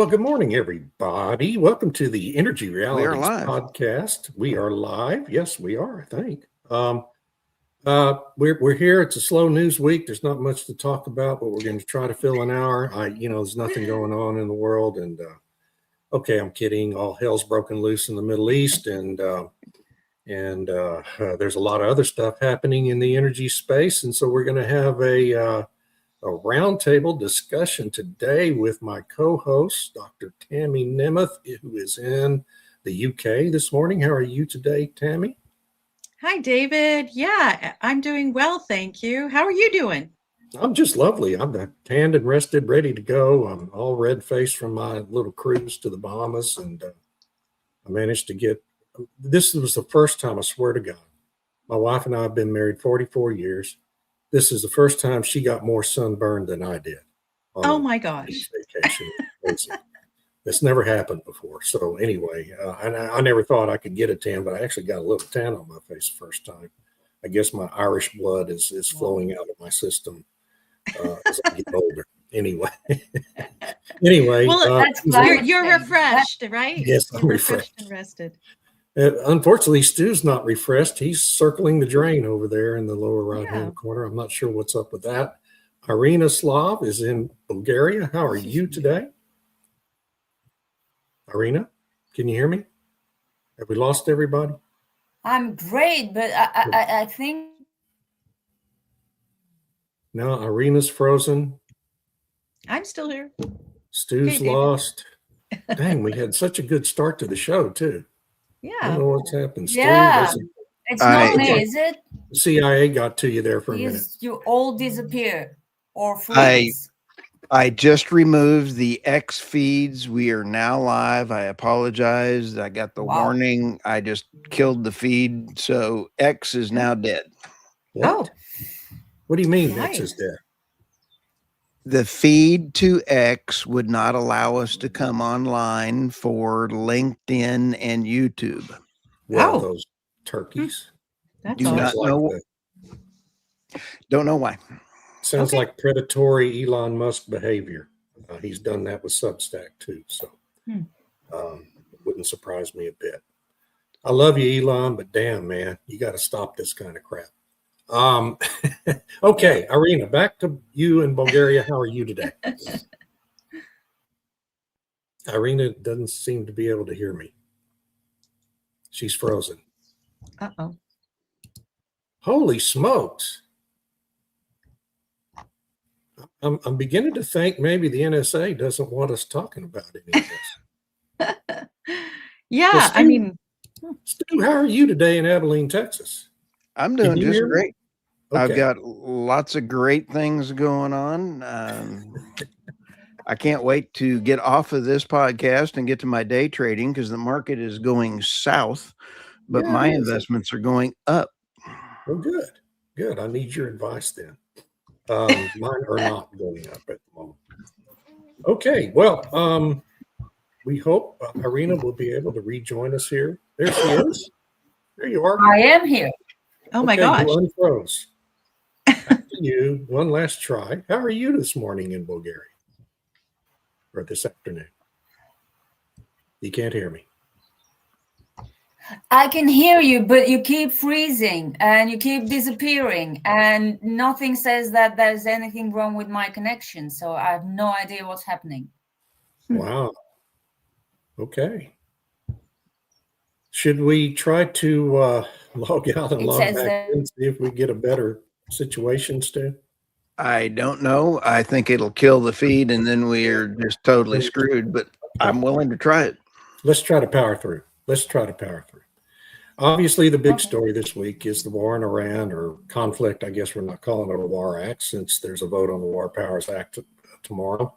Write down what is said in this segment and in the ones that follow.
Well, good morning, everybody. Welcome to the Energy Realities live. podcast. We are live. Yes, we are, I think. We're here. It's a slow news week. There's not much to talk about, but we're going to try to fill an hour. There's nothing going on in the world. And okay, I'm kidding. All hell's broken loose in the Middle East, and there's a lot of other stuff happening in the energy space. And so we're going to have a roundtable discussion today with my co-host, Dr. Tammy Nemeth, who is in the UK this morning. How are you today, Tammy? Hi, David. Yeah, I'm doing well, thank you. How are you doing? I'm just lovely. I'm tanned and rested, ready to go. I'm all red-faced from my little cruise to the Bahamas, and I managed to get – this was the first time, I swear to God. My wife and I have been married 44 years. This is the first time she got more sunburned than I did. Oh my gosh. Vacation. That's never happened before. So anyway, I never thought I could get a tan, but I actually got a little tan on my face the first time. I guess my Irish blood is flowing out of my system as I get older. Anyway. Well, you're refreshed, right? Yes, I'm refreshed and rested. Unfortunately, Stu's not refreshed. He's circling the drain over there in the lower right-hand corner. I'm not sure what's up with that. Irina Slav is in Bulgaria. How are you today? Irina, can you hear me? Have we lost everybody? I'm great, but I think... No, Irina's frozen. I'm still here. Stu's lost. Dang, we had such a good start to the show, too. Yeah. I don't know what's happened. Yeah. It's not me, is it? The CIA got to you there for a minute. You all disappear or freeze. I just removed the X feeds. We are now live. I apologize. I got the warning. I just killed the feed. So X is now dead. What? Oh. What do you mean X is dead? The feed to X would not allow us to come online for LinkedIn and YouTube. Well, those turkeys. That's Do not know. Don't know why. Sounds like predatory Elon Musk behavior. He's done that with Substack too, so it wouldn't surprise me a bit. I love you, Elon, but damn, man, you got to stop this kind of crap. Okay, Irina, back to you in Bulgaria. How are you today? Irina doesn't seem to be able to hear me. She's frozen. Uh-oh. Holy smokes. I'm beginning to think maybe the NSA doesn't want us talking about any of this. Yeah, well, Stu, I mean. Stu, how are you today in Abilene, Texas? I'm doing just great. Okay. I've got lots of great things going on. I can't wait to get off of this podcast and get to my day trading because the market is going south, but my investments are going up. Well, good. Good. I need your advice then. Mine are not going up at the moment. Okay. Well, we hope Irina will be able to rejoin us here. There she is. There you are. I am here. Oh my gosh. You unfroze. Back to you. One last try. How are you this morning in Bulgaria? Or this afternoon? You can't hear me. I can hear you, but you keep freezing and you keep disappearing and nothing says that there's anything wrong with my connection. So I have no idea what's happening. Wow. Okay. Should we try to log out and log back in, see if we get a better situation, Stu? I don't know. I think it'll kill the feed and then we're just totally screwed, but I'm willing to try it. Let's try to power through. Obviously, the big story this week is the war in Iran, or conflict. I guess we're not calling it a war act since there's a vote on the War Powers Act tomorrow.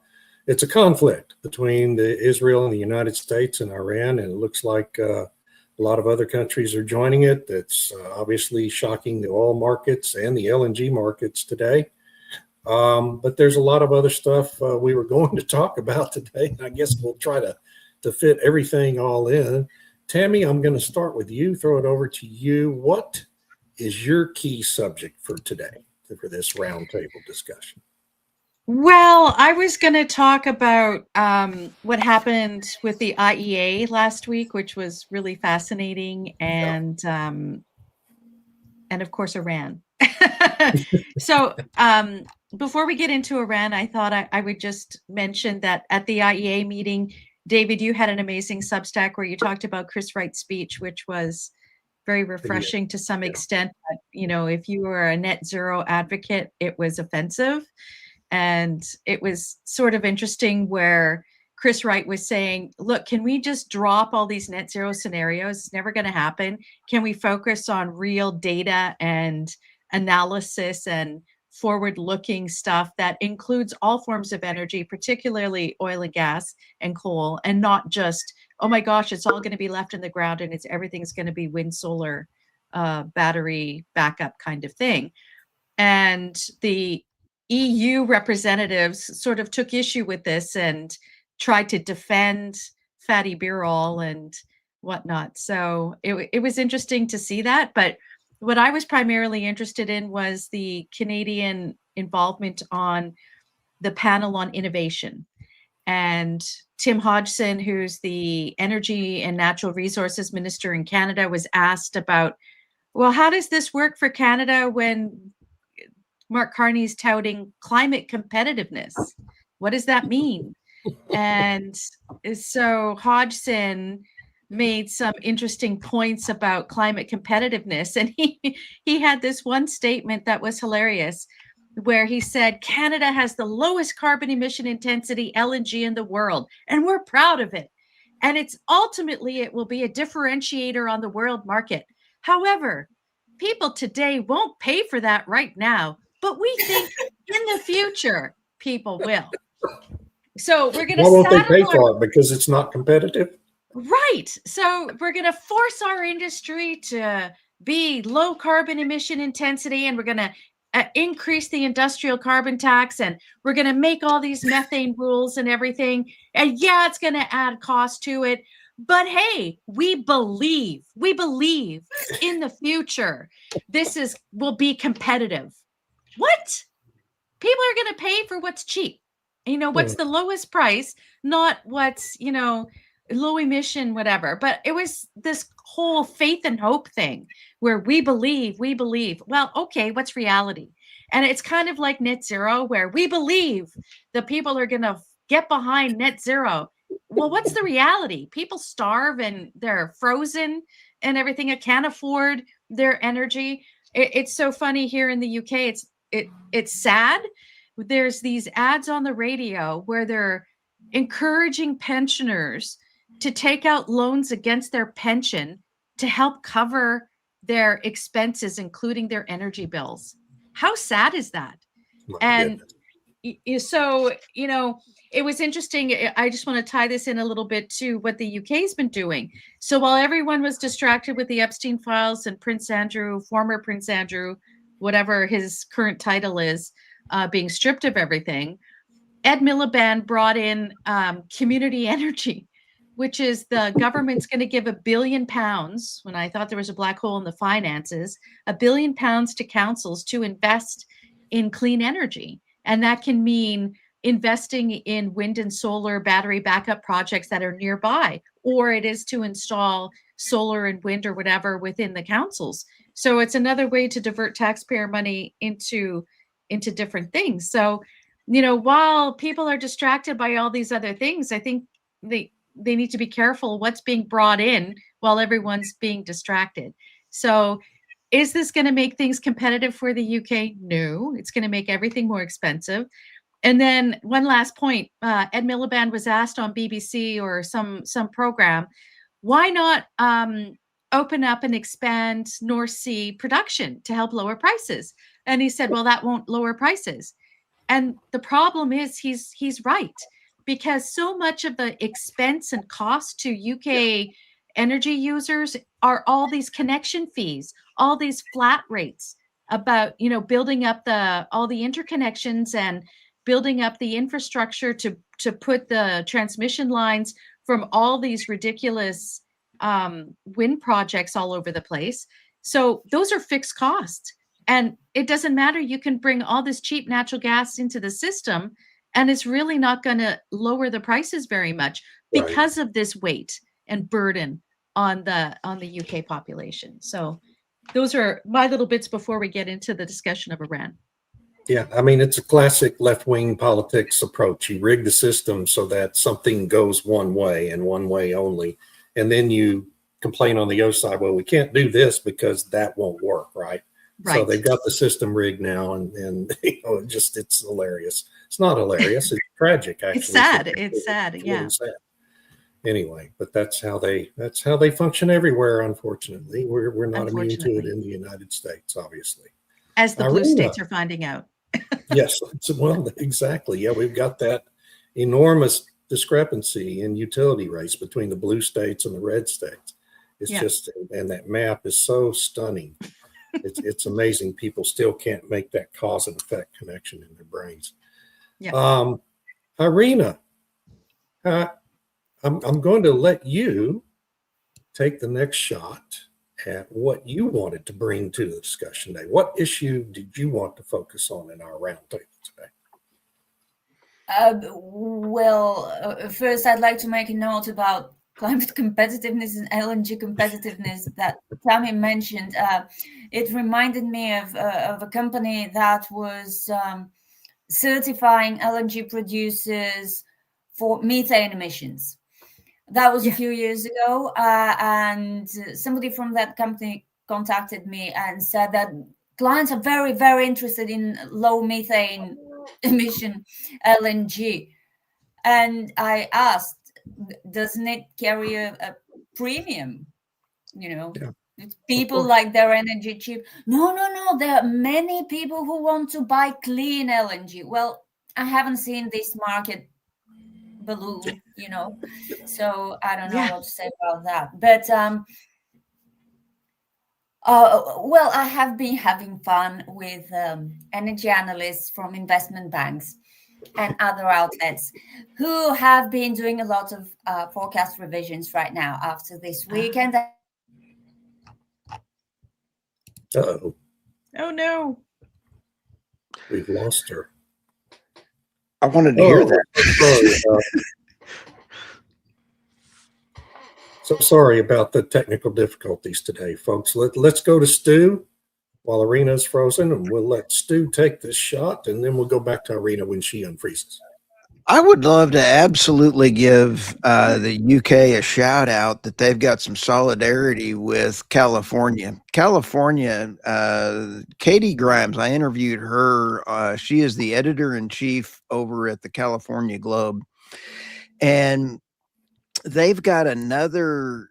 It's a conflict between Israel and the United States and Iran, and it looks like a lot of other countries are joining it. That's obviously shocking the oil markets and the LNG markets today. But there's a lot of other stuff we were going to talk about today. I guess we'll try to fit everything all in. Tammy, I'm going to start with you, throw it over to you. What is your key subject for today, for this roundtable discussion? Well, I was going to talk about what happened with the IEA last week, which was really fascinating, and of course Iran. So before we get into Iran, I thought I would just mention that at the IEA meeting, David, you had an amazing Substack where you talked about Chris Wright's speech, which was very refreshing to some extent. But, if you were a net zero advocate, it was offensive. And it was sort of interesting where Chris Wright was saying, look, can we just drop all these net zero scenarios? It's never going to happen. Can we focus on real data and analysis and forward-looking stuff that includes all forms of energy, particularly oil and gas and coal, and not just, oh my gosh, it's all going to be left in the ground and everything's going to be wind, solar, battery backup kind of thing. And the EU representatives sort of took issue with this and tried to defend Fatty Birol and whatnot. So it was interesting to see that. But what I was primarily interested in was the Canadian involvement on the panel on innovation. And Tim Hodgson, who's the Energy and Natural Resources Minister in Canada, was asked about, well, how does this work for Canada when Mark Carney's touting climate competitiveness? What does that mean? And so Hodgson made some interesting points about climate competitiveness. And he had this one statement that was hilarious, where he said, Canada has the lowest carbon emission intensity LNG in the world, and we're proud of it. And it will be a differentiator on the world market. However, people today won't pay for that right now, but we think in the future people will. So we're going to. Why won't they pay for it? Because it's not competitive? Right. So we're going to force our industry to be low carbon emission intensity, and we're going to increase the industrial carbon tax, and we're going to make all these methane rules and everything. And yeah, it's going to add cost to it. But hey, we believe in the future this will be competitive. What? People are going to pay for what's cheap. What's the lowest price, not what's, low emission, whatever. But it was this whole faith and hope thing where we believe. Well, okay, what's reality? And it's kind of like net zero, where we believe the people are going to get behind net zero. Well, what's the reality? People starve and they're frozen and everything. It can't afford their energy. It's so funny here in the UK. It's sad. There's these ads on the radio where they're encouraging pensioners to take out loans against their pension to help cover their expenses, including their energy bills. How sad is that? And so, it was interesting. I just want to tie this in a little bit to what the UK has been doing. So while everyone was distracted with the Epstein files and Prince Andrew, former Prince Andrew, whatever his current title is, being stripped of everything, Ed Miliband brought in community energy, which is the government's going to give £1 billion, when I thought there was a black hole in the finances, £1 billion to councils to invest in clean energy. And that can mean investing in wind and solar battery backup projects that are nearby, or it is to install solar and wind or whatever within the councils. So it's another way to divert taxpayer money into different things. So, while people are distracted by all these other things, I think they need to be careful what's being brought in while everyone's being distracted. So is this going to make things competitive for the UK? No, it's going to make everything more expensive. And then one last point, Ed Miliband was asked on BBC or some program, why not open up and expand North Sea production to help lower prices? And he said, well, that won't lower prices. And the problem is he's right, because so much of the expense and cost to UK energy users are all these connection fees, all these flat rates about, building up all the interconnections and building up the infrastructure to put the transmission lines from all these ridiculous wind projects all over the place. So those are fixed costs. And it doesn't matter. You can bring all this cheap natural gas into the system, and it's really not going to lower the prices very much because of this weight and burden on the UK population. So those are my little bits before we get into the discussion of Iran. Yeah, I mean, it's a classic left-wing politics approach. You rig the system so that something goes one way and one way only. And then you complain on the other side, well, we can't do this because that won't work, right? So they've got the system rigged now, and it's hilarious. It's not hilarious. It's tragic, actually. It's sad. It's sad. It's yeah. really sad. Anyway, but that's how they function everywhere. Unfortunately, we're not immune to it in the United States, obviously. As the blue states are finding out. Yes, well, exactly. Yeah, we've got that enormous discrepancy in utility rates between the blue states and the red states. It's just, and that map is so stunning. It's amazing. People still can't make that cause and effect connection in their brains. Yeah. Irina, I'm going to let you take the next shot at what you wanted to bring to the discussion today. What issue did you want to focus on in our roundtable today? First, I'd like to make a note about climate competitiveness and LNG competitiveness that Tammy mentioned. It reminded me of a company that was certifying LNG producers for methane emissions. That was a few years ago, and somebody from that company contacted me and said that clients are very, very interested in low methane emission LNG. And I asked, doesn't it carry a premium? People like their energy cheap. No. There are many people who want to buy clean LNG. Well, I haven't seen this market balloon, so I don't know what to say about that. But I have been having fun with energy analysts from investment banks and other outlets who have been doing a lot of forecast revisions right now after this weekend. Uh-oh. Oh no, we've lost her. I wanted to hear that. Sorry, so sorry about the technical difficulties today, folks. Let's go to Stu while Irina's frozen, and we'll let Stu take this shot, and then we'll go back to Irina when she unfreezes. I would love to absolutely give the UK a shout out that they've got some solidarity with California. Katie Grimes, I interviewed her. She is the editor-in-chief over at the California Globe. And they've got another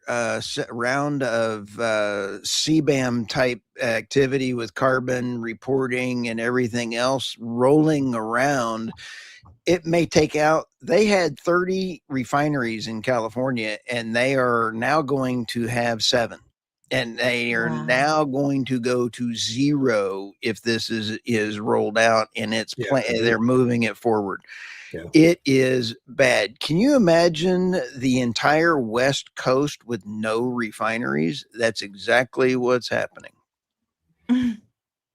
round of CBAM type activity with carbon reporting and everything else rolling around. It may take out, they had 30 refineries in California, and they are now going to have 7. And they are now going to go to 0 if this is rolled out, and they're moving it forward. Yeah. It is bad. Can you imagine the entire West Coast with no refineries? That's exactly what's happening.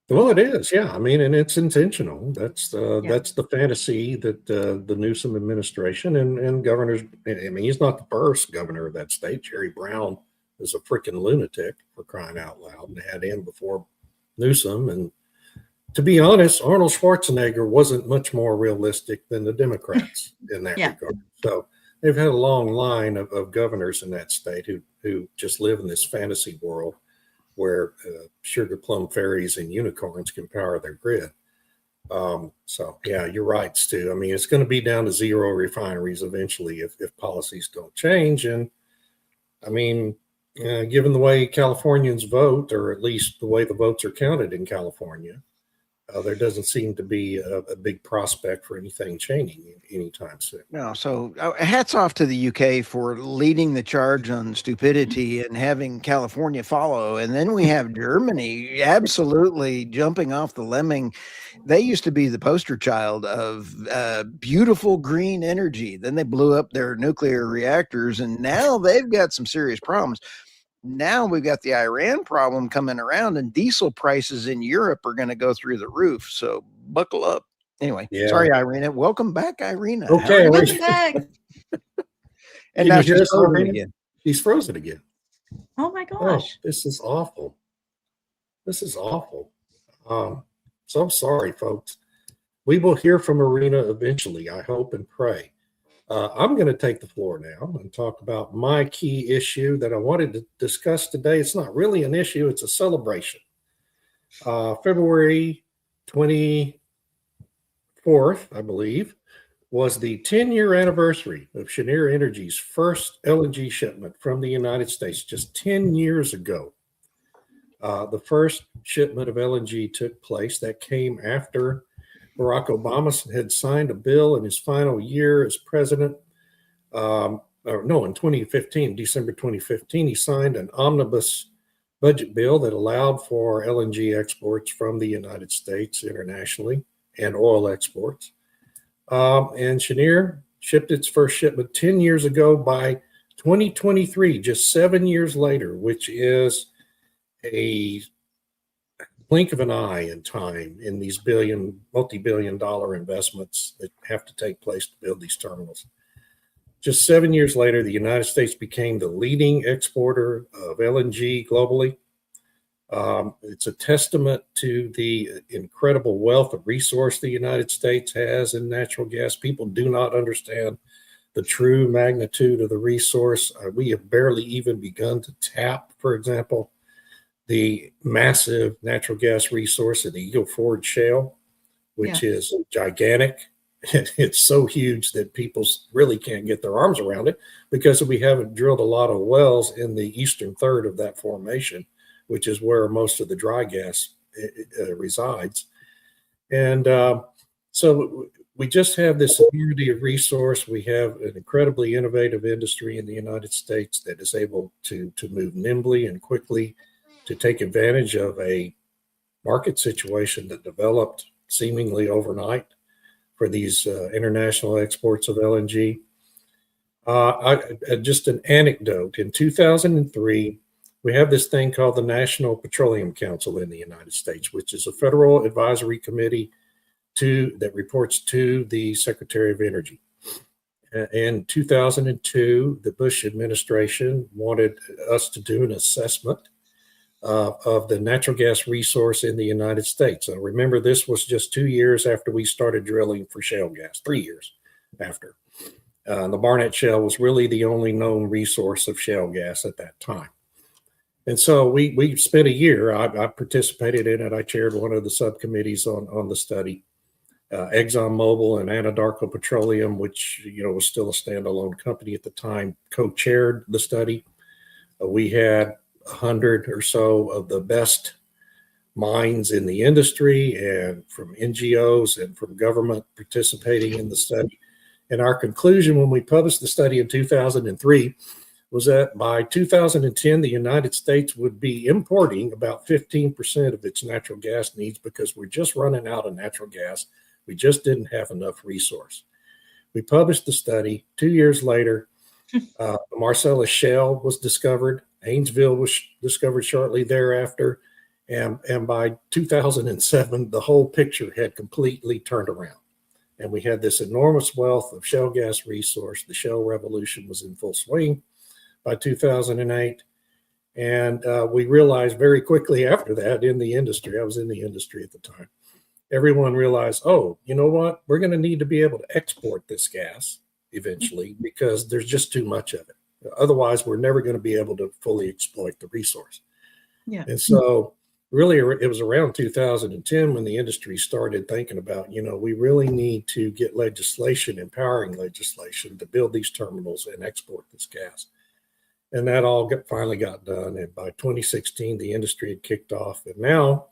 Well, it is, yeah. I mean, and it's intentional. That's the fantasy that the Newsom administration and governors. I mean, he's not the first governor of that state. Jerry Brown is a freaking lunatic, for crying out loud, and had him before Newsom. And to be honest, Arnold Schwarzenegger wasn't much more realistic than the Democrats in that regard. So they've had a long line of governors in that state who just live in this fantasy world where sugar plum fairies and unicorns can power their grid. So yeah, you're right, Stu. I mean, it's going to be down to 0 refineries eventually if policies don't change. And I mean, given the way Californians vote, or at least the way the votes are counted in California, there doesn't seem to be a big prospect for anything changing anytime soon. No, so hats off to the UK for leading the charge on stupidity and having California follow. And then we have Germany absolutely jumping off the lemming. They used to be the poster child of beautiful green energy. Then they blew up their nuclear reactors, and now they've got some serious problems. Now we've got the Iran problem coming around, and diesel prices in Europe are going to go through the roof. So buckle up. Anyway, Yeah. sorry, Irina. Welcome back, Irina. How Okay. are you? Welcome back. And Can now you hear she's us, frozen Irina? again. He's frozen again. Oh my Oh, gosh. this is awful. This is awful. So I'm sorry, folks. We will hear from Irina eventually, I hope and pray. I'm going to take the floor now and talk about my key issue that I wanted to discuss today. It's not really an issue, it's a celebration. February 24th, I believe, was the 10-year anniversary of Cheniere Energy's first LNG shipment from the United States, just 10 years ago. The first shipment of LNG took place. That came after Barack Obama had signed a bill in his final year as president. In 2015, December 2015, he signed an omnibus budget bill that allowed for LNG exports from the United States internationally and oil exports. And Cheniere shipped its first shipment 10 years ago. By 2023, just 7 years later, which is a blink of an eye in time in these multi-billion-dollar investments that have to take place to build these terminals. Just 7 years later, the United States became the leading exporter of LNG globally. It's a testament to the incredible wealth of resource the United States has in natural gas. People do not understand the true magnitude of the resource. We have barely even begun to tap, for example, the massive natural gas resource of the Eagle Ford Shale, which is gigantic. It's so huge that people really can't get their arms around it because we haven't drilled a lot of wells in the eastern third of that formation, which is where most of the dry gas resides. And so we just have this unity of resource. We have an incredibly innovative industry in the United States that is able to move nimbly and quickly to take advantage of a market situation that developed seemingly overnight for these international exports of LNG. Just an anecdote. In 2003, we have this thing called the National Petroleum Council in the United States, which is a federal advisory committee that reports to the Secretary of Energy. In 2002, the Bush administration wanted us to do an assessment of the natural gas resource in the United States. So remember, this was just 2 years after we started drilling for shale gas, 3 years after. The Barnett Shale was really the only known resource of shale gas at that time. And so we spent a year, I participated in it. I chaired one of the subcommittees on the study. ExxonMobil and Anadarko Petroleum, which was still a standalone company at the time, co-chaired the study. We had 100 or so of the best minds in the industry and from NGOs and from government participating in the study. And our conclusion when we published the study in 2003 was that by 2010, the United States would be importing about 15% of its natural gas needs because we're just running out of natural gas. We just didn't have enough resource. We published the study. 2 years later, the Marcellus Shale was discovered. Haynesville was discovered shortly thereafter. And by 2007, the whole picture had completely turned around. And we had this enormous wealth of shale gas resource. The shale revolution was in full swing by 2008. And we realized very quickly after that in the industry, I was in the industry at the time, everyone realized, oh, you know what? We're going to need to be able to export this gas eventually because there's just too much of it. Otherwise, we're never going to be able to fully exploit the resource. Yeah. And so really, it was around 2010 when the industry started thinking about, we really need to get legislation, empowering legislation to build these terminals and export this gas. And that all finally got done. And by 2016, the industry had kicked off. And now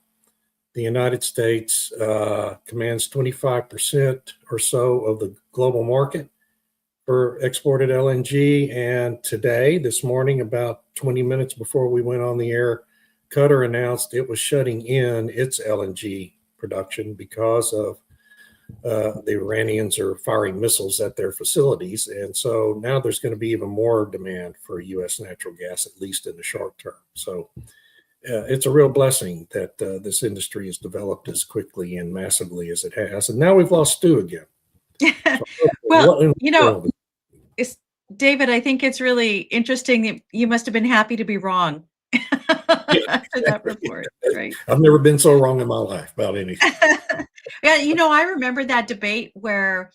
the United States commands 25% or so of the global market for exported LNG. And today, this morning, about 20 minutes before we went on the air, Qatar announced it was shutting in its LNG production because of the Iranians are firing missiles at their facilities. And so now there's going to be even more demand for U.S. natural gas, at least in the short term. So it's a real blessing that this industry has developed as quickly and massively as it has. And now we've lost Stu again. So, well, David, I think it's really interesting that you must have been happy to be wrong after that report, right? I've never been so wrong in my life about anything. Yeah, I remember that debate where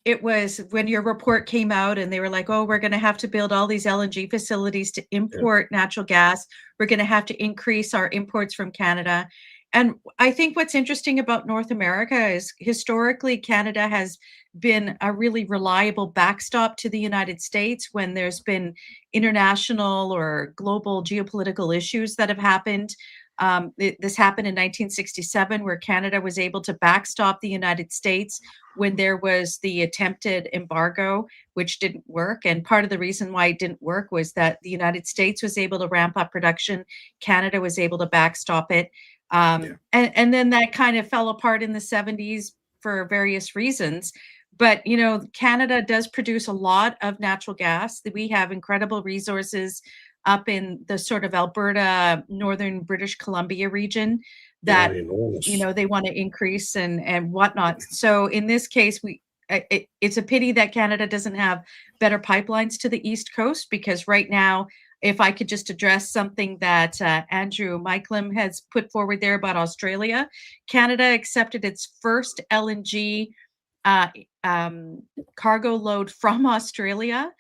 it was when your report came out and they were like, oh, we're going to have to build all these LNG facilities to import natural gas. We're going to have to increase our imports from Canada. And I think what's interesting about North America is historically Canada has been a really reliable backstop to the United States when there's been international or global geopolitical issues that have happened. This happened in 1967, where Canada was able to backstop the United States when there was the attempted embargo, which didn't work. And part of the reason why it didn't work was that the United States was able to ramp up production. Canada was able to backstop it. And then that kind of fell apart in the 70s for various reasons. But, Canada does produce a lot of natural gas. We have incredible resources up in the sort of Alberta, northern British Columbia region that, they want to increase and whatnot. So in this case, it's a pity that Canada doesn't have better pipelines to the East Coast, because right now, if I could just address something that Andrew Micklem has put forward there about Australia, Canada accepted its first LNG cargo load from Australia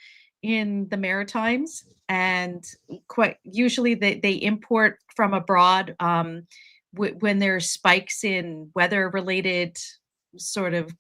in the Maritimes, and quite usually they import from abroad when there's spikes in weather-related sort of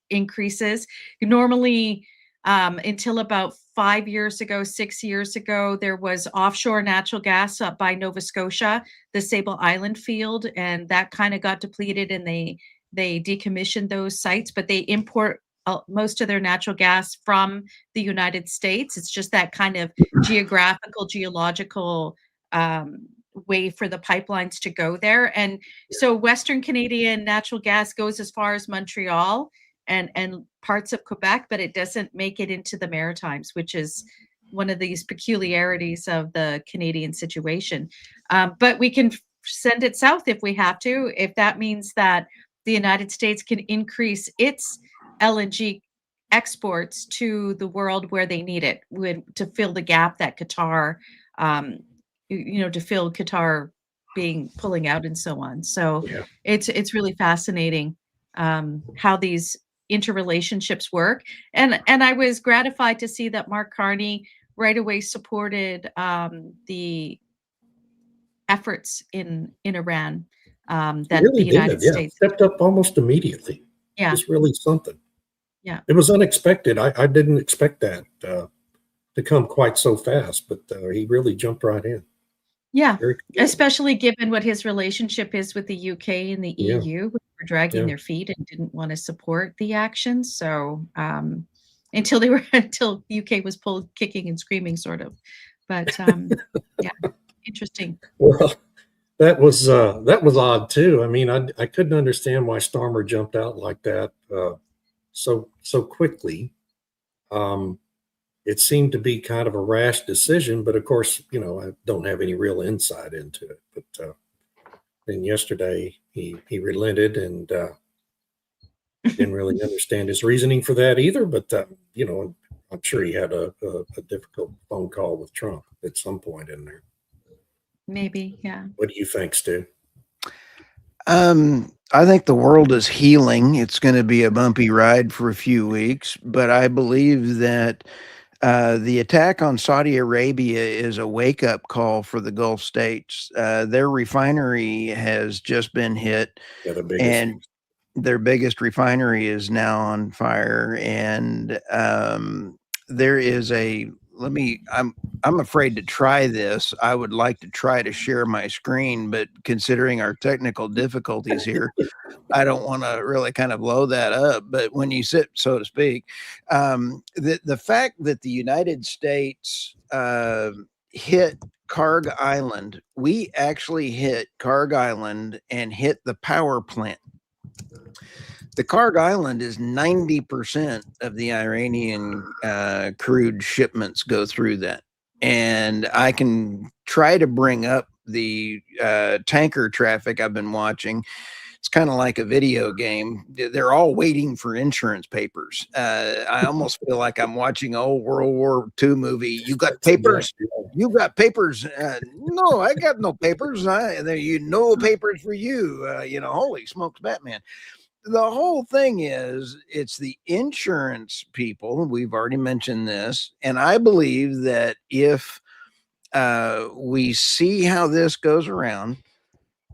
increases. Normally, until about 5 years ago, 6 years ago, there was offshore natural gas up by Nova Scotia, the Sable Island field, and that kind of got depleted, and they decommissioned those sites, but they import most of their natural gas from the United States. It's just that kind of geological way for the pipelines to go there. And so Western Canadian natural gas goes as far as Montreal and parts of Quebec, but it doesn't make it into the Maritimes, which is one of these peculiarities of the Canadian situation. But we can send it south if we have to, if that means that the United States can increase its LNG exports to the world where they need it, to fill the gap that Qatar, to fill Qatar pulling out and so on. So it's really fascinating how these interrelationships work. And I was gratified to see that Mark Carney right away supported the efforts in Iran. That really the United States stepped up almost immediately. Yeah, it's really something. Yeah, it was unexpected. I didn't expect that to come quite so fast, but he really jumped right in. Yeah, especially given what his relationship is with the UK and the EU, who were dragging their feet and didn't want to support the action. So until UK was kicking and screaming, sort of. But interesting. Well, that was odd too. I mean, I couldn't understand why Starmer jumped out like that so quickly. It seemed to be kind of a rash decision, but of course, I don't have any real insight into it. But then yesterday he relented and didn't really understand his reasoning for that either. But I'm sure he had a difficult phone call with Trump at some point in there. Maybe, yeah. What do you think, Stu? I think the world is healing. It's going to be a bumpy ride for a few weeks, but I believe that the attack on Saudi Arabia is a wake-up call for the Gulf states. Their refinery has just been hit, and their biggest refinery is now on fire. And there is I'm afraid to try this. I would like to try to share my screen, but considering our technical difficulties here, I don't want to really kind of blow that up. But when you sit, so to speak, the fact that the United States hit Karg Island, we actually hit Karg Island and hit the power plant. The Karg Island is 90% of the Iranian crude shipments go through that. And I can try to bring up the tanker traffic I've been watching. It's kind of like a video game. They're all waiting for insurance papers. I almost feel like I'm watching an old World War II movie. You got papers? You got papers? No, I got no papers. No papers for you. Holy smokes, Batman. The whole thing is, it's the insurance people. We've already mentioned this. And I believe that if we see how this goes around,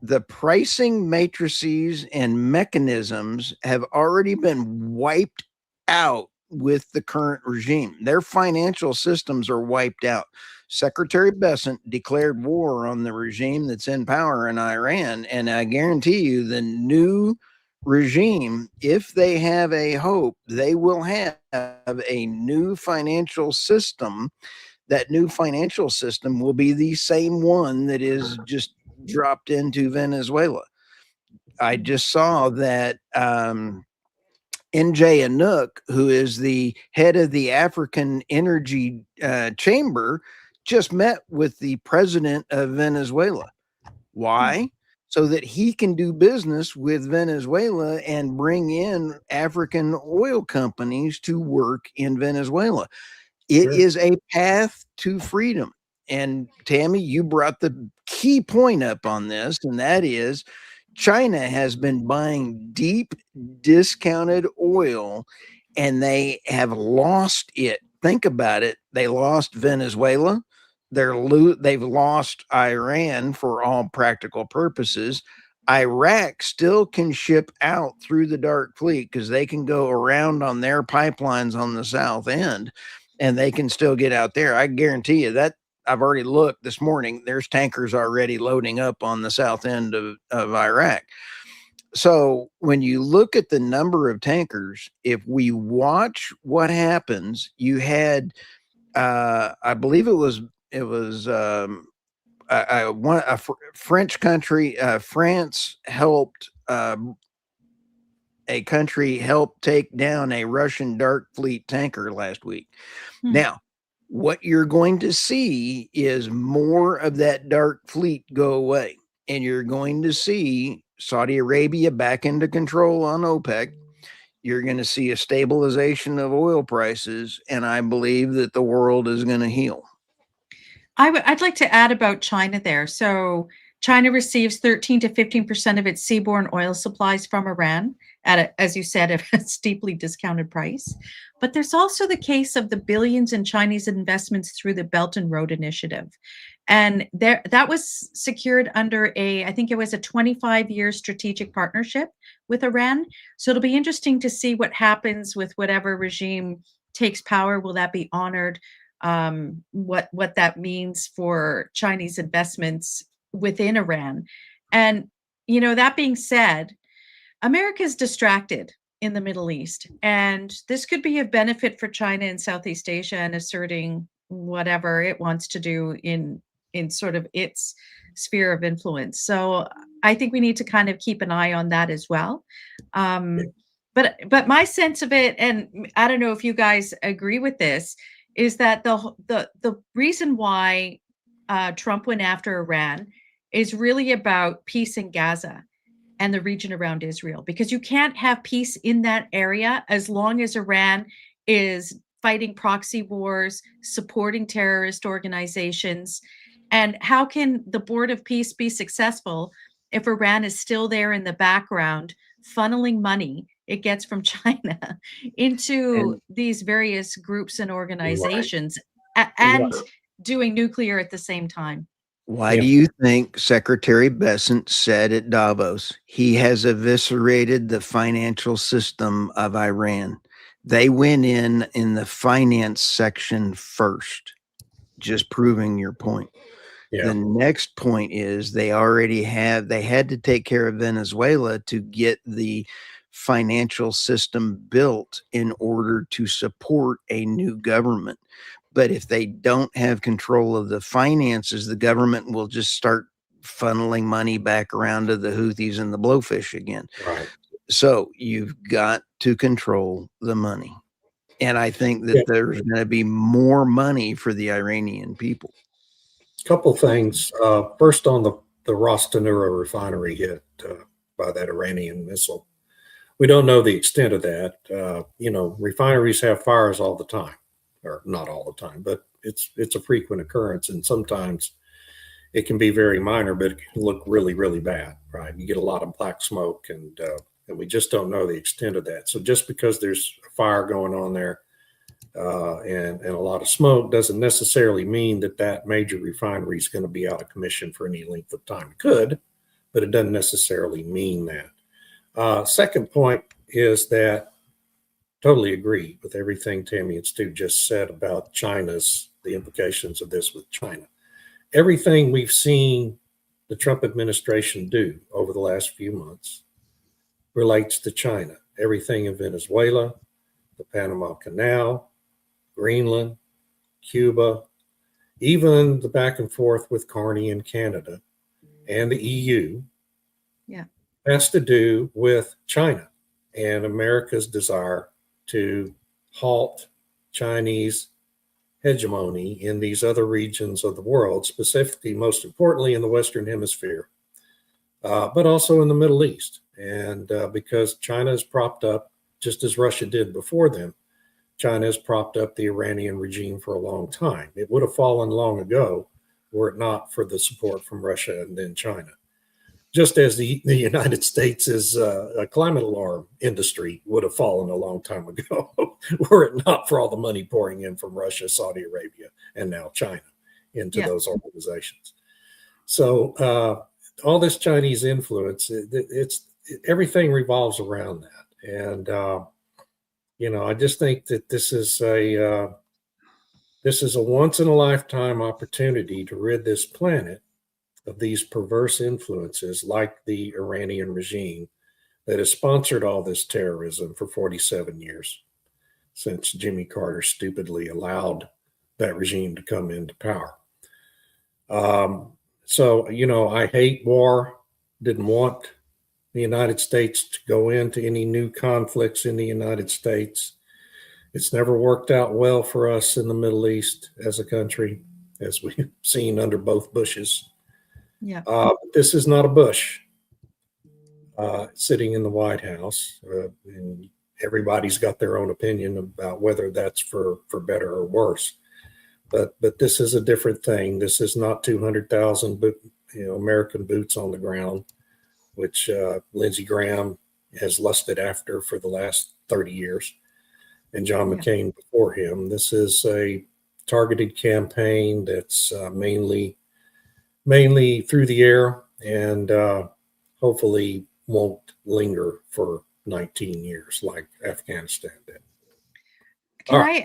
the pricing matrices and mechanisms have already been wiped out with the current regime. Their financial systems are wiped out. Secretary Bessent declared war on the regime that's in power in Iran. And I guarantee you the new regime, if they have a hope, they will have a new financial system. That new financial system will be the same one that is just dropped into Venezuela. I just saw that NJ Anouk, who is the head of the African Energy Chamber, just met with the president of Venezuela. Why? So that he can do business with Venezuela and bring in African oil companies to work in Venezuela. It is a path to freedom. And Tammy, you brought the key point up on this, and that is China has been buying deep discounted oil, and they have lost it. Think about it. They lost Venezuela. They've lost Iran for all practical purposes. Iraq still can ship out through the dark fleet because they can go around on their pipelines on the south end, and they can still get out there. I guarantee you that. I've already looked this morning. There's tankers already loading up on the south end of Iraq. So when you look at the number of tankers, if we watch what happens, you had, I believe it was a French country. France helped a country help take down a Russian dark fleet tanker last week. Now, what you're going to see is more of that dark fleet go away, and you're going to see Saudi Arabia back into control on OPEC. You're going to see a stabilization of oil prices, and I believe that the world is going to heal. I'd like to add about China there. So China receives 13 to 15% of its seaborne oil supplies from Iran at, as you said, a steeply discounted price. But there's also the case of the billions in Chinese investments through the Belt and Road Initiative. And that was secured under I think it was a 25-year strategic partnership with Iran. So it'll be interesting to see what happens with whatever regime takes power. Will that be honored? What that means for Chinese investments within Iran. And, that being said, America is distracted in the Middle East, and this could be a benefit for China and Southeast Asia and asserting whatever it wants to do in sort of its sphere of influence. So I think we need to kind of keep an eye on that as well. But my sense of it, and I don't know if you guys agree with this, is that the reason why Trump went after Iran is really about peace in Gaza and the region around Israel, because you can't have peace in that area as long as Iran is fighting proxy wars, supporting terrorist organizations. And how can the Board of Peace be successful if Iran is still there in the background, funneling money it gets from China into these various groups and organizations, and doing nuclear at the same time? Why do you think Secretary Bessent said at Davos, he has eviscerated the financial system of Iran? They went in the finance section first, just proving your point. Yeah. The next point is they had to take care of Venezuela to get the financial system built in order to support a new government. But if they don't have control of the finances, the government will just start funneling money back around to the Houthis and the Blowfish again. Right. So you've got to control the money. And I think that there's going to be more money for the Iranian people. Couple things. First, on the Ras Tanura refinery hit by that Iranian missile. We don't know the extent of that. Refineries have fires all the time, or not all the time, but it's a frequent occurrence. And sometimes it can be very minor, but it can look really, really bad, right? You get a lot of black smoke, and we just don't know the extent of that. So just because there's a fire going on there and a lot of smoke doesn't necessarily mean that major refinery is going to be out of commission for any length of time. It could, but it doesn't necessarily mean that. Second point is that totally agree with everything Tammy and Stu just said about the implications of this with China. Everything we've seen the Trump administration do over the last few months relates to China. Everything in Venezuela, the Panama Canal, Greenland, Cuba, even the back and forth with Carney in Canada and the EU has to do with China and America's desire to halt Chinese hegemony in these other regions of the world, specifically, most importantly, in the Western Hemisphere, but also in the Middle East. And because China has propped up, just as Russia did before them, China has propped up the Iranian regime for a long time. It would have fallen long ago were it not for the support from Russia and then China. Just as the United States' a climate alarm industry would have fallen a long time ago, were it not for all the money pouring in from Russia, Saudi Arabia, and now China into those organizations. So all this Chinese influence, everything revolves around that. And, I just think that this is a once in a lifetime opportunity to rid this planet of these perverse influences like the Iranian regime that has sponsored all this terrorism for 47 years since Jimmy Carter stupidly allowed that regime to come into power. I hate war, didn't want the United States to go into any new conflicts in the United States. It's never worked out well for us in the Middle East as a country, as we've seen under both Bushes. This is not a Bush sitting in the White House, and everybody's got their own opinion about whether that's for better or worse. But this is a different thing. This is not 200,000 American boots on the ground, which Lindsey Graham has lusted after for the last 30 years, and John McCain before him. This is a targeted campaign that's mainly through the air, and hopefully won't linger for 19 years like Afghanistan did. Can I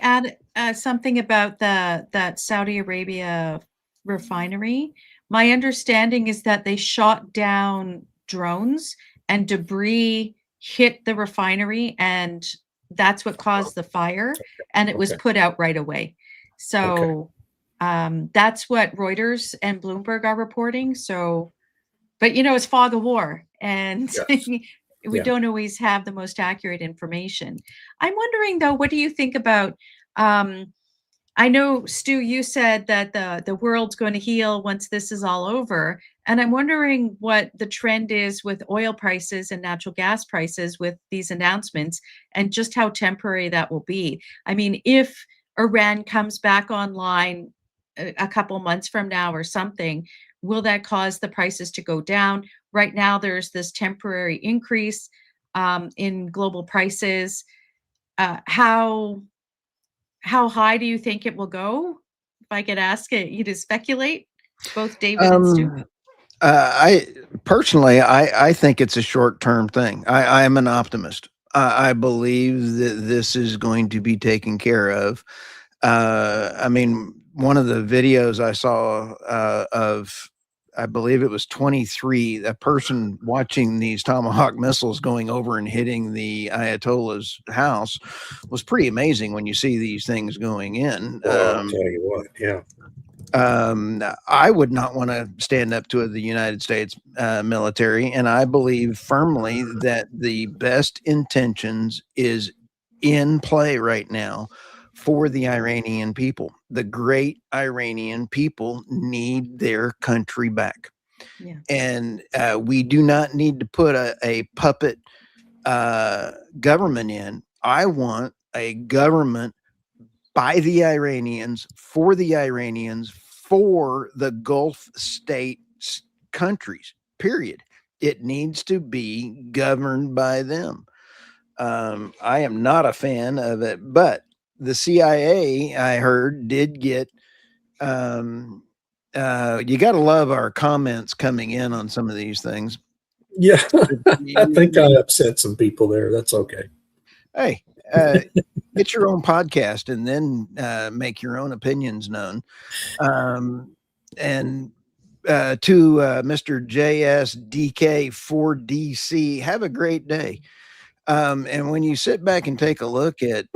add something about that Saudi Arabia refinery? My understanding is that they shot down drones and debris hit the refinery, and that's what caused the fire, and it was put out right away. So that's what Reuters and Bloomberg are reporting. So, but it's fog of war, and we don't always have the most accurate information. I'm wondering though, what do you think about, I know, Stu, you said that the world's going to heal once this is all over. And I'm wondering what the trend is with oil prices and natural gas prices with these announcements, and just how temporary that will be. I mean, if Iran comes back online a couple months from now or something, will that cause the prices to go down? Right now, there's this temporary increase in global prices. How high do you think it will go? If I could ask you to speculate, both David and Stu. I think it's a short-term thing. I am an optimist. I believe that this is going to be taken care of. One of the videos I saw of, I believe it was 23, a person watching these Tomahawk missiles going over and hitting the Ayatollah's house was pretty amazing when you see these things going in. Well, I'll tell you what, I would not want to stand up to the United States military, and I believe firmly that the best intentions is in play right now for the Iranian people. The great Iranian people need their country back. Yeah. And we do not need to put a puppet government in. I want a government by the Iranians, for the Gulf state countries, period. It needs to be governed by them. I am not a fan of it, but the CIA, I heard, did get, you got to love our comments coming in on some of these things. Yeah, I think I upset some people there. That's okay. Hey, get your own podcast and then make your own opinions known. And to Mr. JSDK4DC, have a great day. And when you sit back and take a look at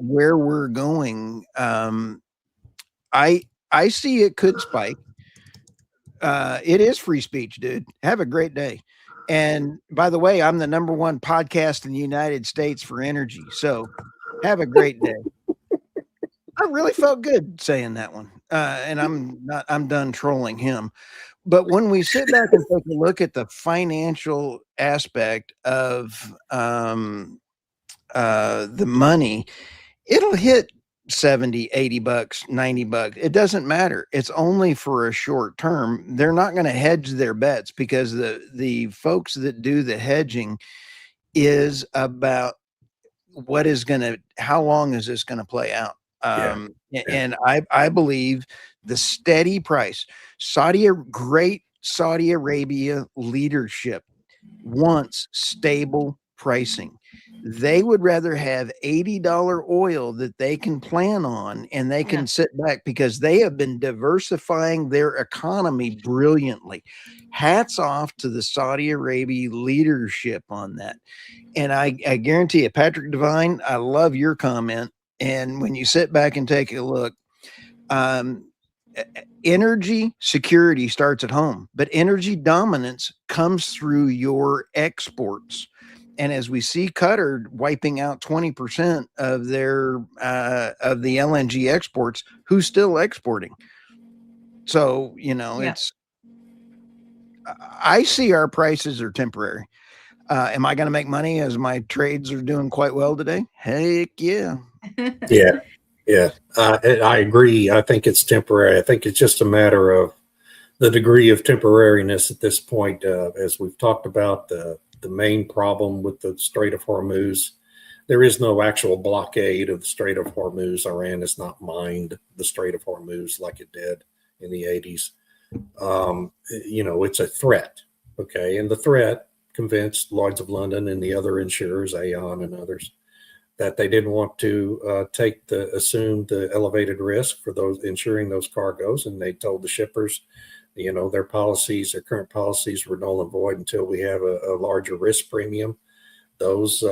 where we're going, I see it could spike. It is free speech, dude. Have a great day. And by the way, I'm the #1 podcast in the United States for energy. So have a great day. I really felt good saying that one. And I'm done trolling him. But when we sit back and take a look at the financial aspect of the money, it'll hit 70, 80 bucks, 90 bucks. It doesn't matter. It's only for a short term. They're not going to hedge their bets because the folks that do the hedging is about how long is this going to play out? And I believe the steady price, great Saudi Arabia leadership wants stable pricing. They would rather have $80 oil that they can plan on and they can sit back because they have been diversifying their economy brilliantly. Hats off to the Saudi Arabia leadership on that. And I guarantee you, Patrick Devine, I love your comment. And when you sit back and take a look, energy security starts at home, but energy dominance comes through your exports. And as we see Qatar wiping out 20% of their of the LNG exports, who's still exporting? So, I see our prices are temporary. Am I going to make money as my trades are doing quite well today? Heck yeah. Yeah. I agree. I think it's temporary. I think it's just a matter of the degree of temporariness at this point. As we've talked about, the main problem with the Strait of Hormuz, there is no actual blockade of the Strait of Hormuz. Iran has not mined the Strait of Hormuz like it did in the 80s. It's a threat. Okay. And the threat convinced Lloyd's of London and the other insurers, Aon and others, that they didn't want to assume the elevated risk for those insuring those cargoes. And they told the shippers, their current policies were null and void until we have a larger risk premium. Those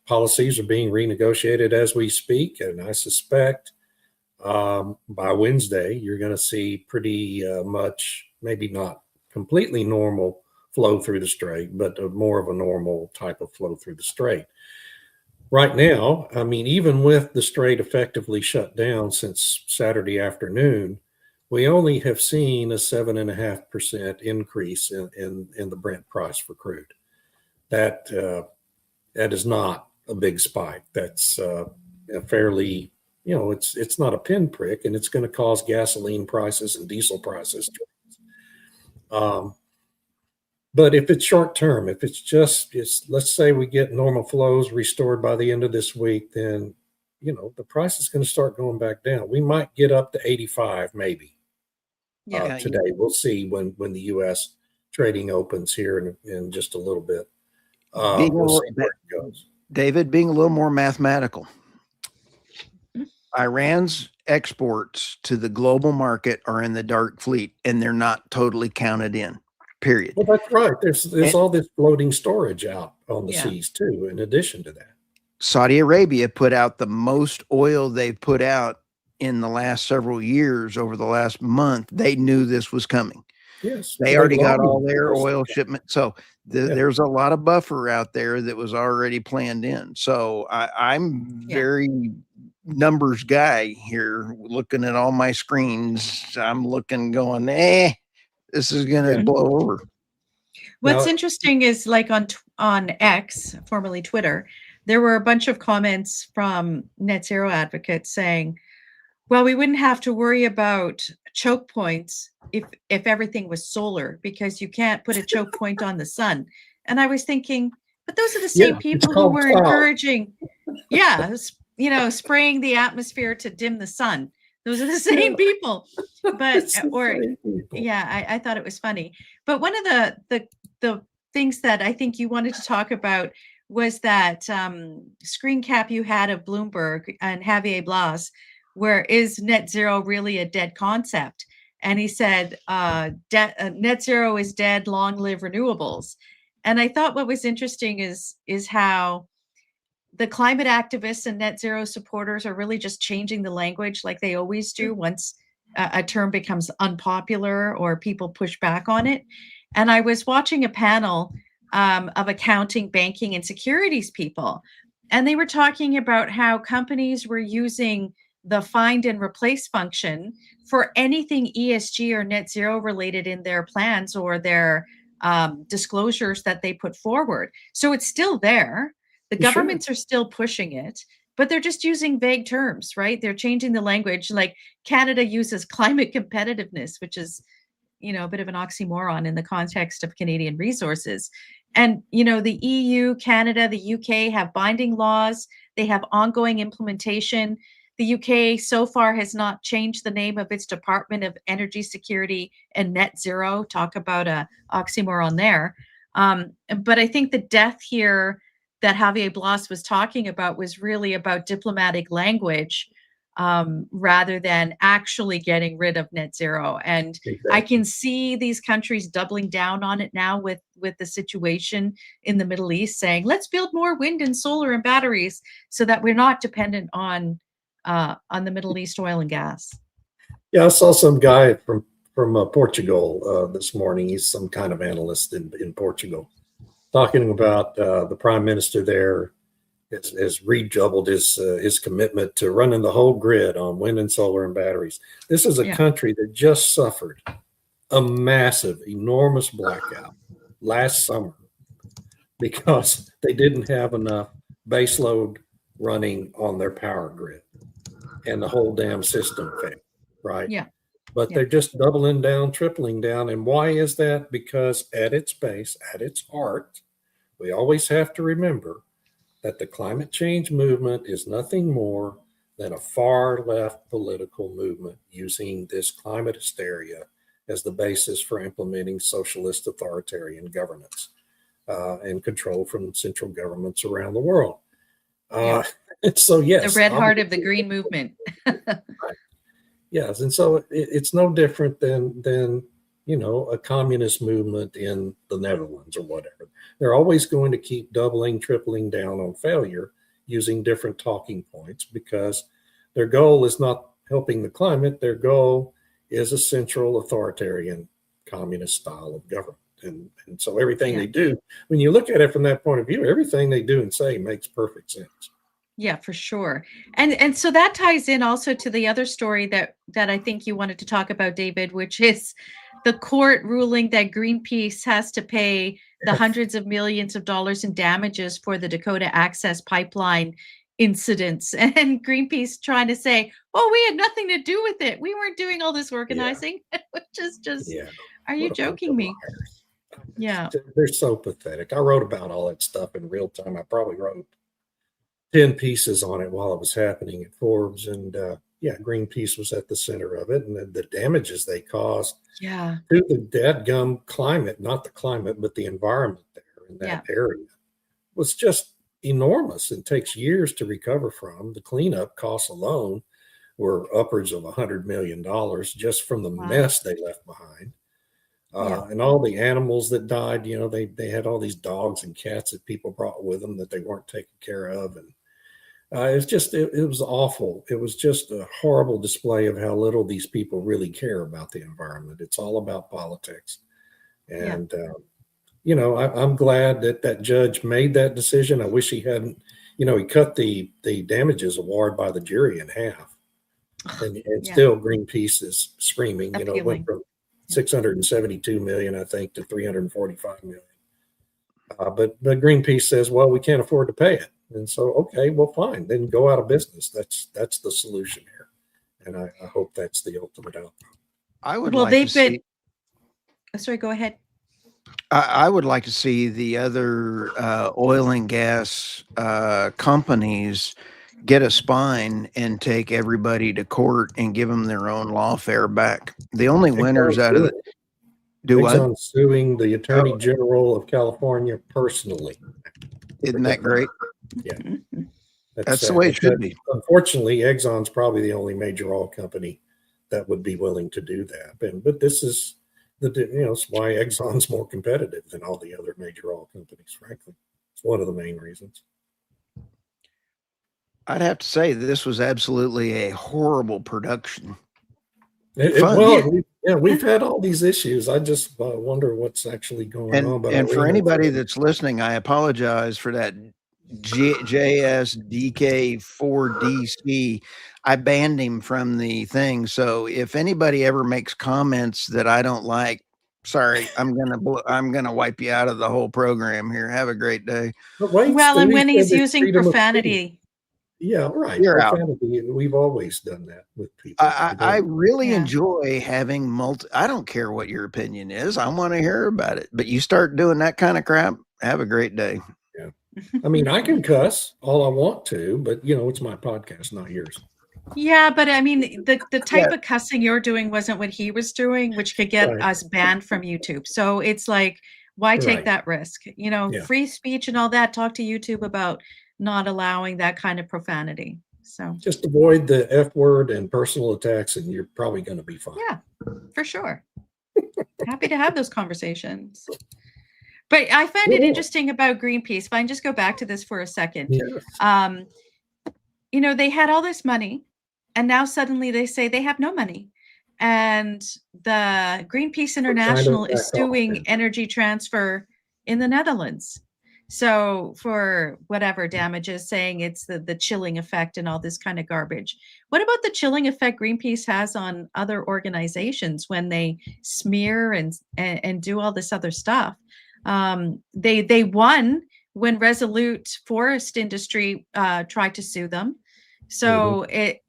policies are being renegotiated as we speak. And I suspect by Wednesday, you're going to see pretty much, maybe not completely normal flow through the strait, but more of a normal type of flow through the strait. Right now, I mean, even with the strait effectively shut down since Saturday afternoon, we only have seen a 7.5% increase in the Brent price for crude. That is not a big spike. That's a fairly, it's not a pinprick, and it's going to cause gasoline prices and diesel prices. But if it's short term, if let's say we get normal flows restored by the end of this week, then, the price is going to start going back down. We might get up to 85 maybe today. We'll see when the U.S. trading opens here in just a little bit. We'll see where it goes. David, being a little more mathematical, Iran's exports to the global market are in the dark fleet, and they're not totally counted in. Period. Well, that's right. There's all this floating storage out on the seas too, in addition to that. Saudi Arabia put out the most oil they've put out in the last several years, over the last month, they knew this was coming. Yes. They already got all longed their for this. oil shipment. So there's a lot of buffer out there that was already planned in. So I'm very numbers guy here, looking at all my screens. I'm looking going, this is going to blow over. What's Now, interesting is like on X, formerly Twitter, there were a bunch of comments from net zero advocates saying, well, we wouldn't have to worry about choke points if everything was solar, because you can't put a choke point on the sun. And I was thinking, but those are the same people who were encouraging, spraying the atmosphere to dim the sun. Those are the same people. But I thought it was funny. But one of the things that I think you wanted to talk about was that screen cap you had of Bloomberg and Javier Blas, where is net zero really a dead concept? And he said, net zero is dead, long live renewables. And I thought what was interesting is how the climate activists and net zero supporters are really just changing the language like they always do once a term becomes unpopular or people push back on it. And I was watching a panel of accounting, banking, and securities people, and they were talking about how companies were using the find and replace function for anything ESG or net zero related in their plans or their disclosures that they put forward. So it's still there. The governments are still pushing it, but they're just using vague terms, right? They're changing the language. Like Canada uses climate competitiveness, which is, a bit of an oxymoron in the context of Canadian resources. And, the EU, Canada, the UK have binding laws. They have ongoing implementation. The UK so far has not changed the name of its Department of Energy Security and Net Zero. Talk about a oxymoron there. But I think the death here that Javier Blas was talking about was really about diplomatic language rather than actually getting rid of net zero. And I can see these countries doubling down on it now with the situation in the Middle East, saying, let's build more wind and solar and batteries so that we're not dependent on the Middle East oil and gas. Yeah, I saw some guy from Portugal this morning. He's some kind of analyst in Portugal, talking about the prime minister there has redoubled his commitment to running the whole grid on wind and solar and batteries. This is a country that just suffered a massive, enormous blackout last summer because they didn't have enough baseload running on their power grid, and the whole damn system failed, right? Yeah. But they're just doubling down, tripling down. And why is that? Because at its base, at its heart, we always have to remember that the climate change movement is nothing more than a far left political movement using this climate hysteria as the basis for implementing socialist authoritarian governance and control from central governments around the world. So, yes. The red heart of the green movement. Right. Yes. And so it's no different than a communist movement in the Netherlands or whatever. They're always going to keep doubling, tripling down on failure using different talking points because their goal is not helping the climate. Their goal is a central authoritarian communist style of government. And so everything they do, when you look at it from that point of view, everything they do and say makes perfect sense. Yeah, for sure. And so that ties in also to the other story that I think you wanted to talk about, David, which is the court ruling that Greenpeace has to pay the hundreds of millions of dollars in damages for the Dakota Access Pipeline incidents. And Greenpeace trying to say, oh, we had nothing to do with it. We weren't doing all this organizing, which is just, are you joking me? Yeah. They're so pathetic. I wrote about all that stuff in real time. I probably wrote 10 pieces on it while it was happening at Forbes. And Greenpeace was at the center of it. And the damages they caused to the dadgum climate, not the climate, but the environment there in that area was just enormous and takes years to recover from. The cleanup costs alone were upwards of $100 million just from the mess they left behind. And all the animals that died, they had all these dogs and cats that people brought with them that they weren't taking care of. And It was awful. It was just a horrible display of how little these people really care about the environment. It's all about politics. And, I'm glad that that judge made that decision. I wish he hadn't, he cut the damages award by the jury in half. And still Greenpeace is screaming, it went from 672 million, I think, to 345 million. But Greenpeace says, well, we can't afford to pay it. And so, okay, well, fine, then go out of business. That's the solution here. And I hope that's the ultimate outcome. I would like to see. Sorry, go ahead. I would like to see the other oil and gas companies get a spine and take everybody to court and give them their own lawfare back. The only winners out of it. Exxon suing the Attorney General of California personally. Isn't that great? Yeah. That's the way it should be. Unfortunately, Exxon's probably the only major oil company that would be willing to do that. But this is it's why Exxon's more competitive than all the other major oil companies, frankly. It's one of the main reasons. I'd have to say this was absolutely a horrible production. We've had all these issues. I just wonder what's actually going on. And for anybody that's listening, I apologize for that JSDK4DC. I banned him from the thing. So if anybody ever makes comments that I don't like, sorry, I'm gonna wipe you out of the whole program here. Have a great day. And when he's using profanity. Yeah, right. You're out. We've always done that with people. I really enjoy having I don't care what your opinion is. I want to hear about it. But you start doing that kind of crap, have a great day. Yeah. I mean, I can cuss all I want to, but it's my podcast, not yours. Yeah, but I mean, the type of cussing you're doing wasn't what he was doing, which could get us banned from YouTube. So it's like, why take that risk? Free speech and all that. Talk to YouTube about not allowing that kind of profanity. So just avoid the F word and personal attacks, and you're probably going to be fine. Yeah, for sure. Happy to have those conversations. But I find it interesting about Greenpeace. If I can just go back to this for a second. Yes. They had all this money, and now suddenly they say they have no money. And the Greenpeace International is suing Energy Transfer in the Netherlands. So for whatever damages, saying it's the chilling effect and all this kind of garbage. What about the chilling effect Greenpeace has on other organizations when they smear and do all this other stuff? They won when Resolute Forest Industry tried to sue them. So I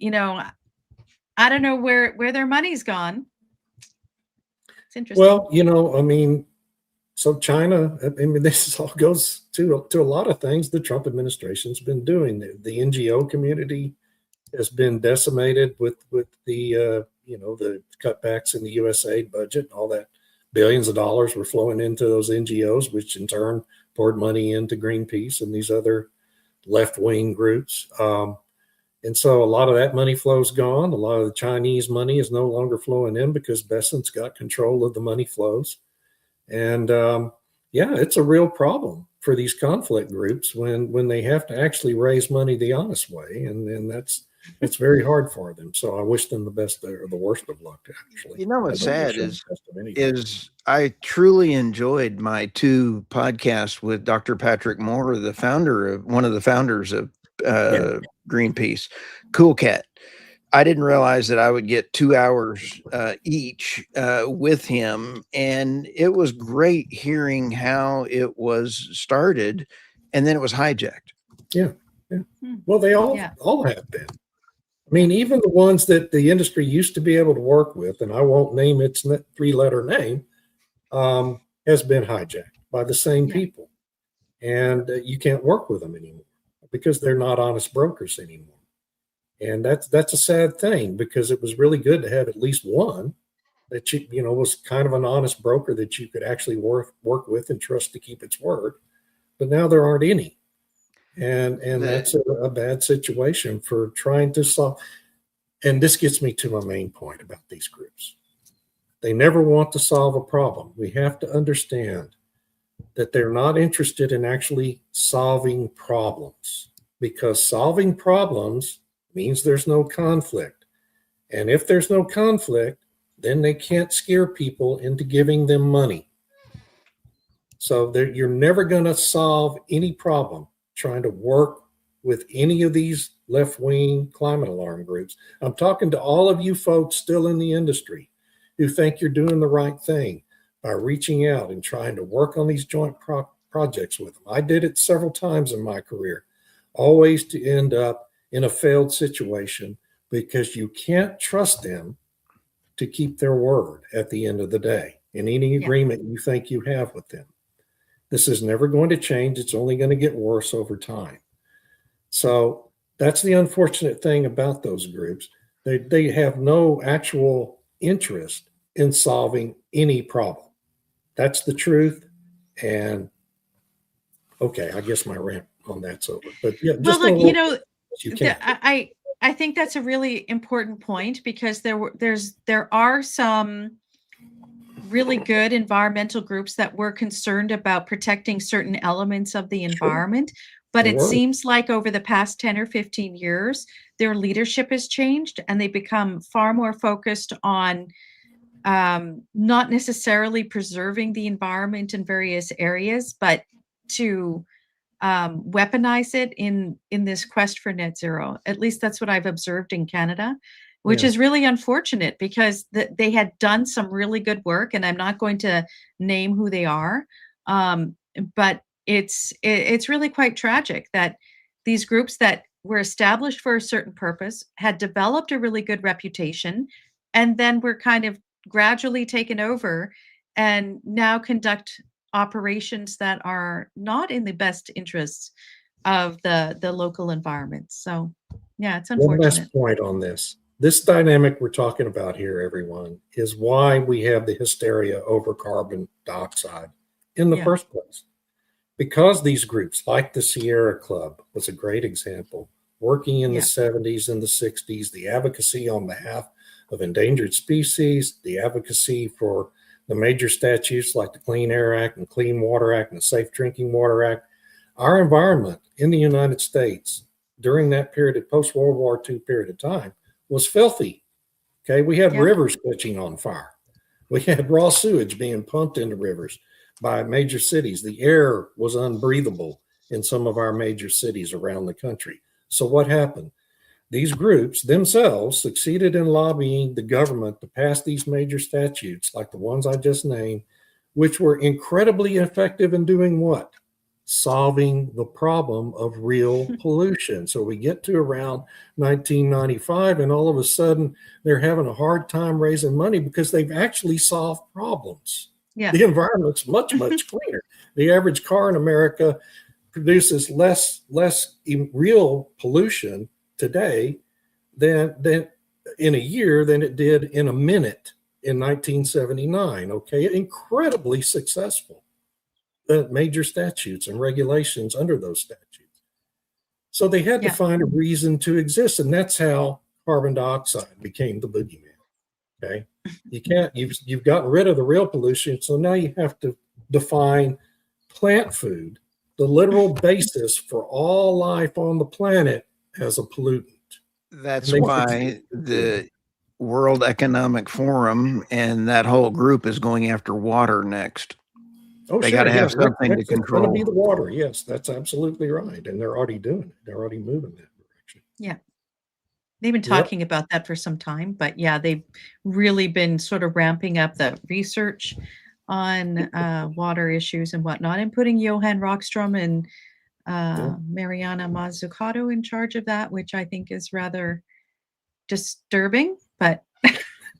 don't know where their money's gone. It's interesting. Well, so China, this all goes to a lot of things the Trump administration's been doing. The NGO community has been decimated with the the cutbacks in the USAID budget. All that billions of dollars were flowing into those NGOs, which in turn poured money into Greenpeace and these other left-wing groups. And so a lot of that money flow's gone. A lot of the Chinese money is no longer flowing in because Besant's got control of the money flows. And it's a real problem for these conflict groups when they have to actually raise money the honest way, and that's very hard for them. So I wish them the best or the worst of luck. Actually, what's sad is I truly enjoyed my 2 podcasts with Dr. Patrick Moore, one of the founders of Greenpeace. Cool cat. I didn't realize that I would get 2 hours each with him. And it was great hearing how it was started and then it was hijacked. Yeah. Well, they all have been. I mean, even the ones that the industry used to be able to work with, and I won't name its 3-letter name, has been hijacked by the same people. And you can't work with them anymore because they're not honest brokers anymore. And that's a sad thing, because it was really good to have at least one that was kind of an honest broker that you could actually work with and trust to keep its word. But now there aren't any. And that's a bad situation for trying to solve. And this gets me to my main point about these groups. They never want to solve a problem. We have to understand that they're not interested in actually solving problems. because solving problems means there's no conflict. And if there's no conflict, then they can't scare people into giving them money. So you're never going to solve any problem trying to work with any of these left-wing climate alarm groups. I'm talking to all of you folks still in the industry who think you're doing the right thing by reaching out and trying to work on these joint projects with them. I did it several times in my career, always to end up in a failed situation because you can't trust them to keep their word at the end of the day in any agreement you think you have with them. This is never going to change. It's only going to get worse over time. So that's the unfortunate thing about those groups. They have no actual interest in solving any problem. That's the truth. And okay, I guess my rant on that's over. But yeah, just well, look, I think that's a really important point, because there are some really good environmental groups that were concerned about protecting certain elements of the environment. But it seems like over the past 10 or 15 years, their leadership has changed and they become far more focused on not necessarily preserving the environment in various areas, but to weaponize it in this quest for net zero. At least that's what I've observed in Canada, which is really unfortunate, because they had done some really good work, and I'm not going to name who they are, but it's really quite tragic that these groups that were established for a certain purpose had developed a really good reputation, and then were kind of gradually taken over and now conduct operations that are not in the best interests of the local environment. So yeah, it's unfortunate. One last point on this. This dynamic we're talking about here, everyone, is why we have the hysteria over carbon dioxide in the first place. Because these groups, like the Sierra Club was a great example, working in the 70s and the 60s, the advocacy on behalf of endangered species, the advocacy for the major statutes like the Clean Air Act and Clean Water Act and the Safe Drinking Water Act. Our environment in the United States during that period of post-World War II period of time was filthy. Okay, we had rivers catching on fire. We had raw sewage being pumped into rivers by major cities. The air was unbreathable in some of our major cities around the country. So what happened? These groups themselves succeeded in lobbying the government to pass these major statutes like the ones I just named, which were incredibly effective in doing what? Solving the problem of real pollution. So we get to around 1995 and all of a sudden they're having a hard time raising money because they've actually solved problems. Yeah. The environment's much, much cleaner. The average car in America produces less real pollution today than in a year than it did in a minute in 1979. Okay, incredibly successful. Major statutes and regulations under those statutes. So they had to find a reason to exist, and that's how carbon dioxide became the boogeyman. Okay, you've gotten rid of the real pollution, so now you have to define plant food, the literal basis for all life on the planet, as a pollutant. That's why the World Economic Forum and that whole group is going after water next. Oh, they got to have something to control. It's going to be the water. Yes, that's absolutely right. And they're already doing it. They're already moving that direction. Yeah. They've been talking about that for some time, but yeah, they've really been sort of ramping up the research on water issues and whatnot, and putting Johan Rockstrom and Mariana Mazzucato in charge of that, which I think is rather disturbing, but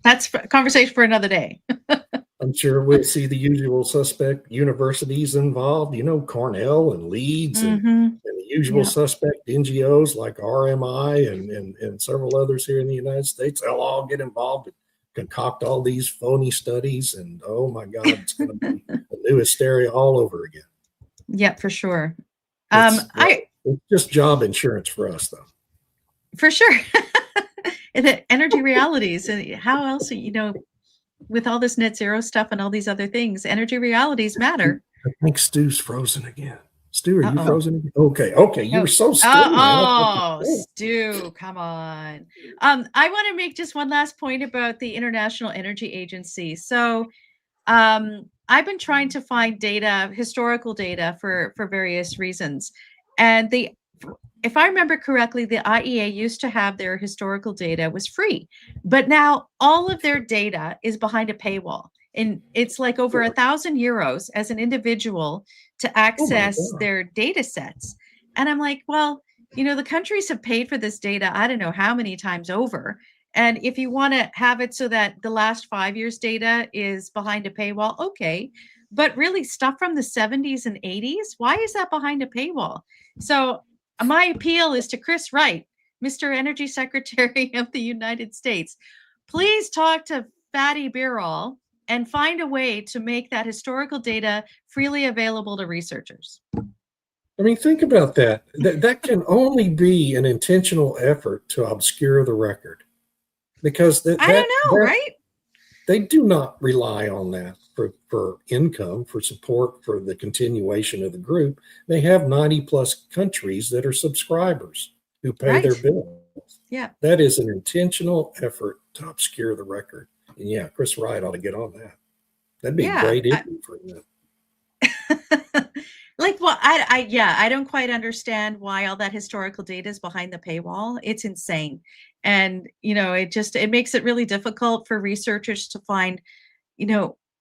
that's a conversation for another day. I'm sure we'll see the usual suspect universities involved, Cornell and Leeds and the usual suspect NGOs like RMI and several others here in the United States. They'll all get involved and concoct all these phony studies. And oh my God, it's going to be a new hysteria all over again. Yeah, for sure. It's just job insurance for us, though. For sure. And the energy realities, and how else, with all this net zero stuff and all these other things, energy realities matter. I think Stu's frozen again. Stu, are you Uh-oh. frozen? Okay. You were so still, man. Oh, Stu, come on. I want to make just one last point about the International Energy Agency. So, I've been trying to find data, historical data for various reasons. And if I remember correctly, the IEA used to have their historical data was free, but now all of their data is behind a paywall. And it's like over €1,000 as an individual to access their data sets. And I'm like, well, the countries have paid for this data, I don't know how many times over. And if you want to have it so that the last 5 years data is behind a paywall, okay. But really stuff from the 70s and 80s, why is that behind a paywall? So my appeal is to Chris Wright, Mr. Energy Secretary of the United States. Please talk to Fatty Birol and find a way to make that historical data freely available to researchers. I mean, think about that. That can only be an intentional effort to obscure the record. Because I don't know, right? They do not rely on that for income, for support, for the continuation of the group. They have 90 plus countries that are subscribers who pay their bills. Yeah. That is an intentional effort to obscure the record. And yeah, Chris Wright ought to get on that. That'd be a great issue for him. I don't quite understand why all that historical data is behind the paywall. It's insane. And, it makes it really difficult for researchers to find,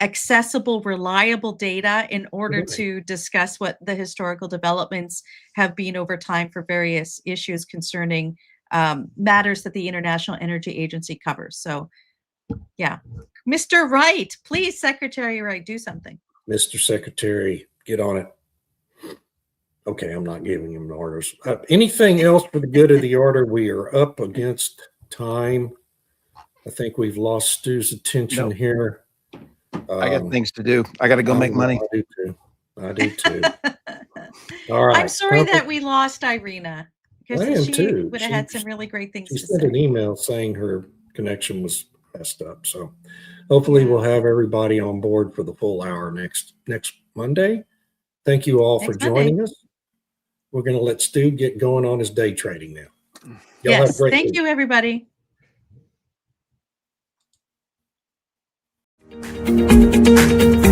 accessible, reliable data in order to discuss what the historical developments have been over time for various issues concerning matters that the International Energy Agency covers. So, yeah. Mr. Wright, please, Secretary Wright, do something. Mr. Secretary, get on it. Okay, I'm not giving him orders. Anything else for the good of the order? We are up against time. I think we've lost Stu's attention here. I got things to do. I got to go make money. I do too. All right. I'm sorry that we lost Irina, because she would have had some really great things to say. She sent an email saying her connection was messed up. So hopefully we'll have everybody on board for the full hour next Monday. Thank you all for joining us. We're going to let Stu get going on his day trading now. Yes. Thank you, everybody. Thank you.